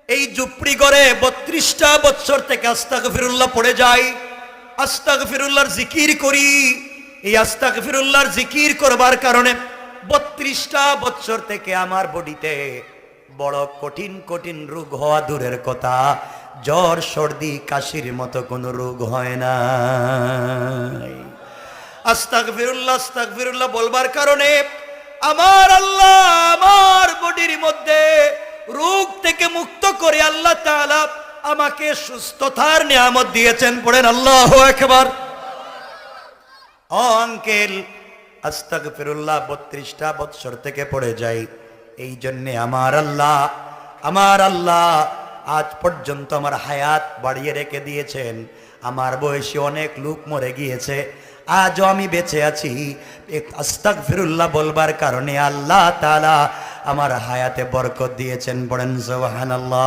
এই ঝুপড়ি ঘরে 32টা বছর থেকে আস্তাগফিরুল্লাহ পড়ে যাই, আস্তাগফিরুল্লাহর জিকির করি। এই আস্তাগফিরুল্লাহর জিকির করবার কারণে 32টা বছর থেকে আমার বডিতে বড় কঠিন কঠিন রোগ হওয়া দূরের কথা, জ্বর সর্দি কাশির মতো কোনো রোগ হয় না। আস্তাগফিরুল্লাহ আস্তাগফিরুল্লাহ বলবার কারণে আমার আল্লাহ আমার বডির মধ্যে রোগ থেকে মুক্ত করে আল্লাহ তাআলা আমাকে সুস্থতার নিয়ামত দিয়েছেন। পড়েন আল্লাহু আকবার। ও আঙ্কেল, আস্তাগফিরুল্লাহ 32টা বছর থেকে পড়ে যাই। এই জন্যে আমার আল্লাহ আজ পর্যন্ত আমার হায়াত বাড়িয়ে রেখে দিয়েছেন। আমার বয়সী অনেক লোক মরে গিয়েছে, আজও আমি বেঁচে আছি আস্তাগফিরুল্লাহ বলবার কারণে। আল্লাহ তাআলা আমার হায়াতে বরকত দিয়েছেন। পড়েন সুবহানাল্লাহ।